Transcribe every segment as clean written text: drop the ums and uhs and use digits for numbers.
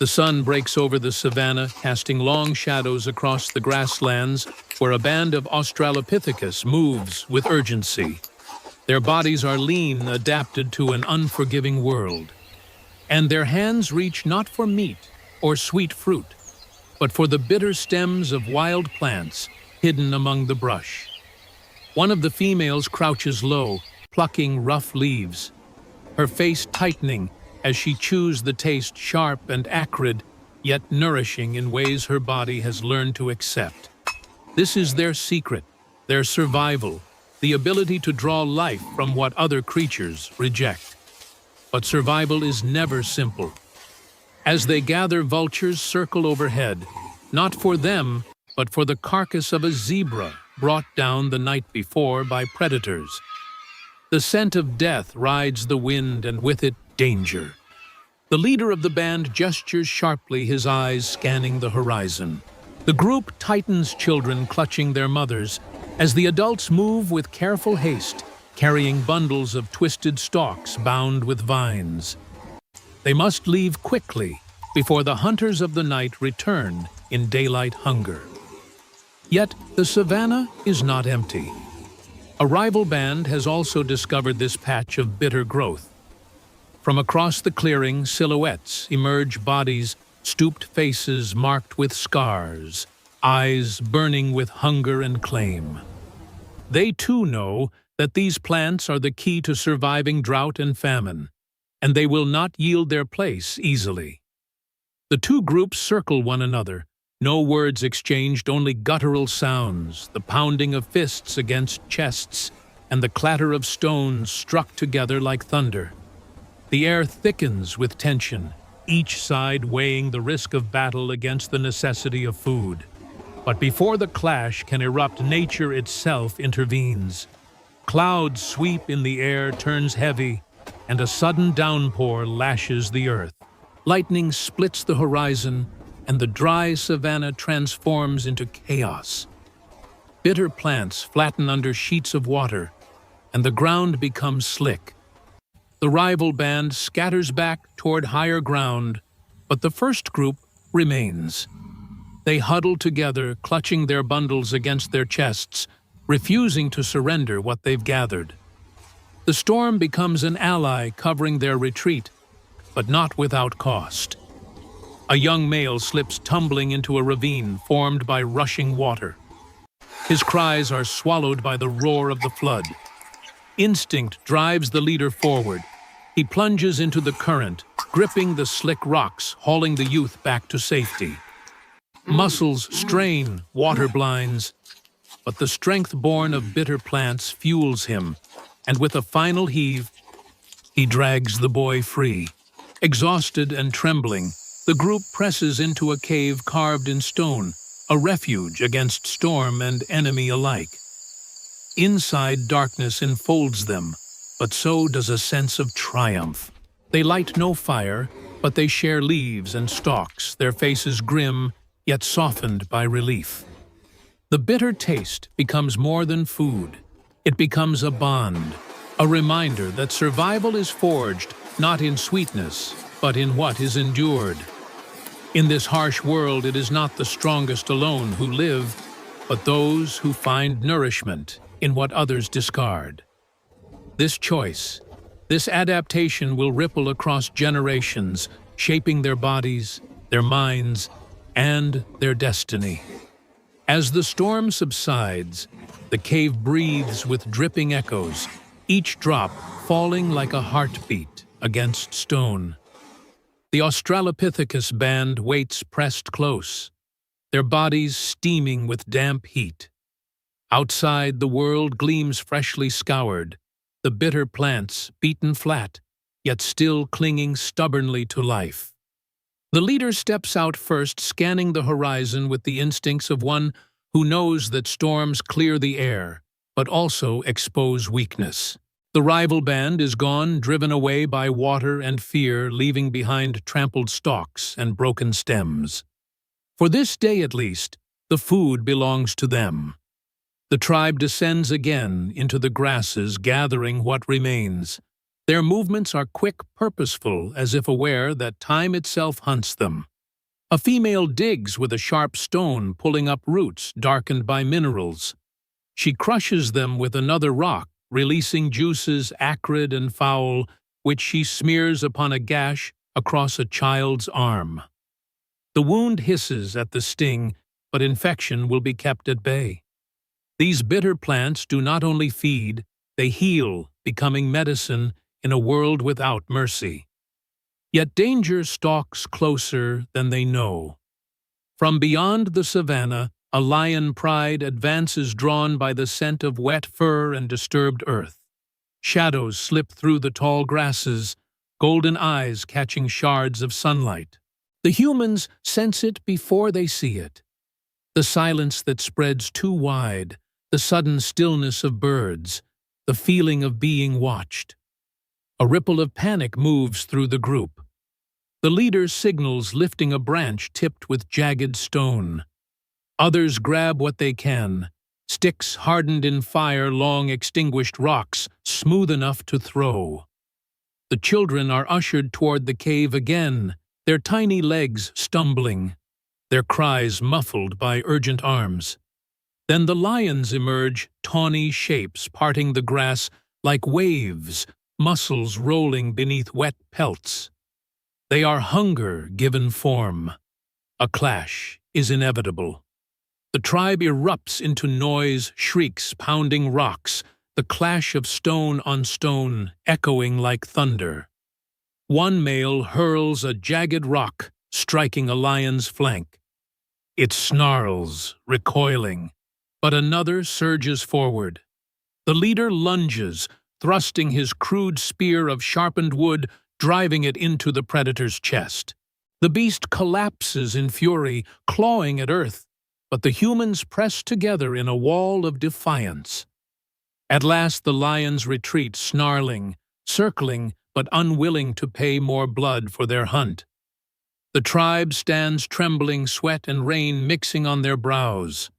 The sun breaks over the savanna, casting long shadows across the grasslands where a band of Australopithecus moves with urgency. Their bodies are lean, adapted to an unforgiving world. And their hands reach not for meat or sweet fruit, but for the bitter stems of wild plants hidden among the brush. One of the females crouches low, plucking rough leaves, her face tightening as she chews the taste sharp and acrid, yet nourishing in ways her body has learned to accept. This is their secret, their survival, the ability to draw life from what other creatures reject. But survival is never simple. As they gather, vultures circle overhead, not for them, but for the carcass of a zebra brought down the night before by predators. The scent of death rides the wind, and with it, danger. The leader of the band gestures sharply, his eyes scanning the horizon. The group tightens, children clutching their mothers, as the adults move with careful haste, carrying bundles of twisted stalks bound with vines. They must leave quickly before the hunters of the night return in daylight hunger. Yet the savanna is not empty. A rival band has also discovered this patch of bitter growth. From across the clearing, silhouettes emerge, bodies, stooped faces marked with scars, eyes burning with hunger and claim. They too know that these plants are the key to surviving drought and famine, and they will not yield their place easily. The two groups circle one another, no words exchanged, only guttural sounds, the pounding of fists against chests, and the clatter of stones struck together like thunder. The air thickens with tension, each side weighing the risk of battle against the necessity of food. But before the clash can erupt, nature itself intervenes. Clouds sweep in the air, turns heavy, and a sudden downpour lashes the earth. Lightning splits the horizon, and the dry savanna transforms into chaos. Bitter plants flatten under sheets of water, and the ground becomes slick. The rival band scatters back toward higher ground, but the first group remains. They huddle together, clutching their bundles against their chests, refusing to surrender what they've gathered. The storm becomes an ally, covering their retreat, but not without cost. A young male slips tumbling into a ravine formed by rushing water. His cries are swallowed by the roar of the flood. Instinct drives the leader forward. He plunges into the current, gripping the slick rocks, hauling the youth back to safety. Muscles strain, water blinds, but the strength born of bitter plants fuels him, and with a final heave, he drags the boy free. Exhausted and trembling, the group presses into a cave carved in stone, a refuge against storm and enemy alike. Inside, darkness enfolds them, but so does a sense of triumph. They light no fire, but they share leaves and stalks, their faces grim, yet softened by relief. The bitter taste becomes more than food. It becomes a bond, a reminder that survival is forged not in sweetness, but in what is endured. In this harsh world, it is not the strongest alone who live, but those who find nourishment in what others discard. This choice, this adaptation will ripple across generations, shaping their bodies, their minds, and their destiny. As the storm subsides, the cave breathes with dripping echoes, each drop falling like a heartbeat against stone. The Australopithecus band waits pressed close, their bodies steaming with damp heat. Outside, the world gleams freshly scoured, the bitter plants beaten flat, yet still clinging stubbornly to life. The leader steps out first, scanning the horizon with the instincts of one who knows that storms clear the air, but also expose weakness. The rival band is gone, driven away by water and fear, leaving behind trampled stalks and broken stems. For this day at least, the food belongs to them. The tribe descends again into the grasses, gathering what remains. Their movements are quick, purposeful, as if aware that time itself hunts them. A female digs with a sharp stone, pulling up roots darkened by minerals. She crushes them with another rock, releasing juices acrid and foul, which she smears upon a gash across a child's arm. The wound hisses at the sting, but infection will be kept at bay. These bitter plants do not only feed, they heal, becoming medicine in a world without mercy. Yet danger stalks closer than they know. From beyond the savanna, a lion pride advances, drawn by the scent of wet fur and disturbed earth. Shadows slip through the tall grasses, golden eyes catching shards of sunlight. The humans sense it before they see it. The silence that spreads too wide, the sudden stillness of birds, the feeling of being watched. A ripple of panic moves through the group. The leader signals, lifting a branch tipped with jagged stone. Others grab what they can, sticks hardened in fire, long extinguished rocks, smooth enough to throw. The children are ushered toward the cave again, their tiny legs stumbling, their cries muffled by urgent arms. Then the lions emerge, tawny shapes parting the grass like waves, muscles rolling beneath wet pelts. They are hunger given form. A clash is inevitable. The tribe erupts into noise, shrieks pounding rocks, the clash of stone on stone, echoing like thunder. One male hurls a jagged rock, striking a lion's flank. It snarls, recoiling, but another surges forward. The leader lunges, thrusting his crude spear of sharpened wood, driving it into the predator's chest. The beast collapses in fury, clawing at earth, but the humans press together in a wall of defiance. At last the lions retreat, snarling, circling, but unwilling to pay more blood for their hunt. The tribe stands trembling, sweat and rain mixing on their brows.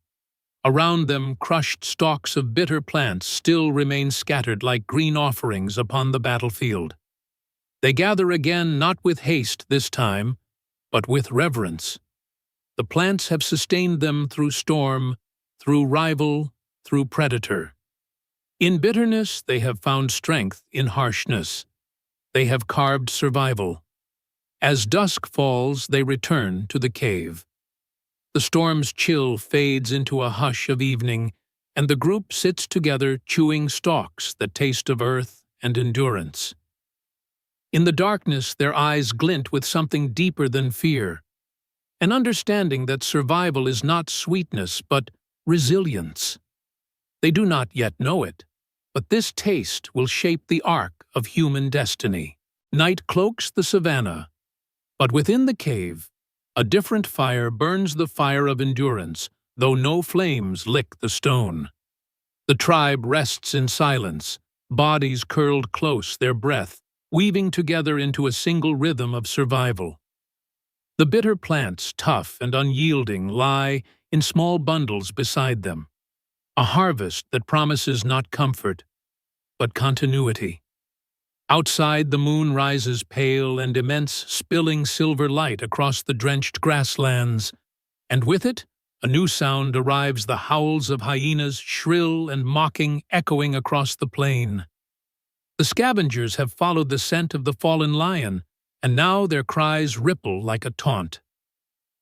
Around them, crushed stalks of bitter plants still remain scattered like green offerings upon the battlefield. They gather again, not with haste this time, but with reverence. The plants have sustained them through storm, through rival, through predator. In bitterness, they have found strength. In harshness, they have carved survival. As dusk falls, they return to the cave. The storm's chill fades into a hush of evening, and the group sits together, chewing stalks that taste of earth and endurance. In the darkness, their eyes glint with something deeper than fear, an understanding that survival is not sweetness, but resilience. They do not yet know it, but this taste will shape the arc of human destiny. Night cloaks the savanna, but within the cave, a different fire burns, the fire of endurance, though no flames lick the stone. The tribe rests in silence, bodies curled close, their breath weaving together into a single rhythm of survival. The bitter plants, tough and unyielding, lie in small bundles beside them, a harvest that promises not comfort, but continuity. Outside, the moon rises pale and immense, spilling silver light across the drenched grasslands, and with it, a new sound arrives, the howls of hyenas, shrill and mocking, echoing across the plain. The scavengers have followed the scent of the fallen lion, and now their cries ripple like a taunt.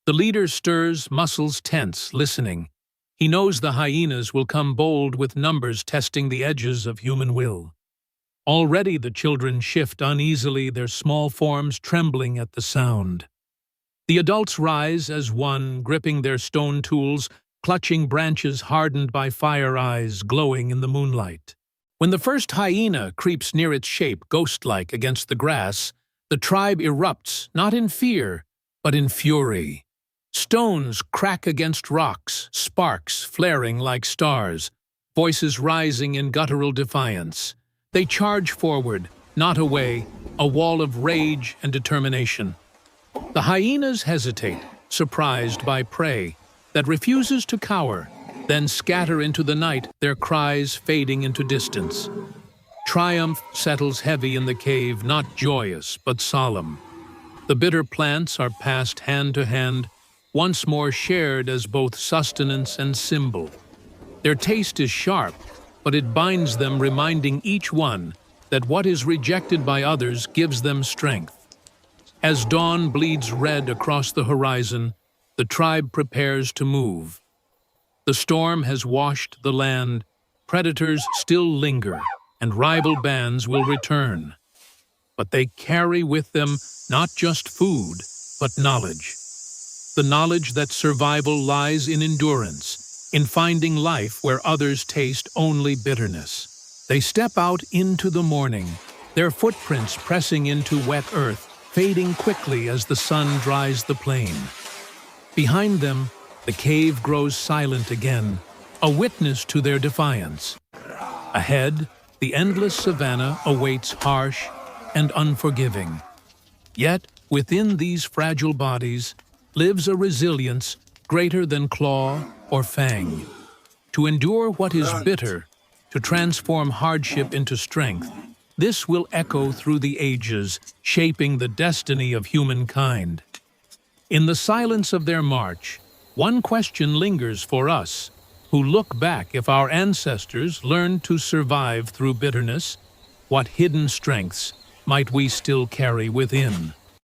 The leader stirs, muscles tense, listening. He knows the hyenas will come bold, with numbers testing the edges of human will. Already the children shift uneasily, their small forms trembling at the sound. The adults rise as one, gripping their stone tools, clutching branches hardened by fire, eyes glowing in the moonlight. When the first hyena creeps near its shape, ghost-like against the grass, the tribe erupts, not in fear, but in fury. Stones crack against rocks, sparks flaring like stars, voices rising in guttural defiance. They charge forward, not away, a wall of rage and determination. The hyenas hesitate, surprised by prey that refuses to cower, then scatter into the night, their cries fading into distance. Triumph settles heavy in the cave, not joyous but solemn. The bitter plants are passed hand to hand, once more shared as both sustenance and symbol. Their taste is sharp, but it binds them, reminding each one that what is rejected by others gives them strength. As dawn bleeds red across the horizon, the tribe prepares to move. The storm has washed the land, predators still linger, and rival bands will return. But they carry with them not just food, but knowledge. The knowledge that survival lies in endurance, in finding life where others taste only bitterness. They step out into the morning, their footprints pressing into wet earth, fading quickly as the sun dries the plain. Behind them, the cave grows silent again, a witness to their defiance. Ahead, the endless savanna awaits harsh and unforgiving. Yet, within these fragile bodies, lives a resilience greater than claw or fang. To endure what is bitter, to transform hardship into strength, this will echo through the ages, shaping the destiny of humankind. In the silence of their march, one question lingers for us, who look back. If our ancestors learned to survive through bitterness, what hidden strengths might we still carry within?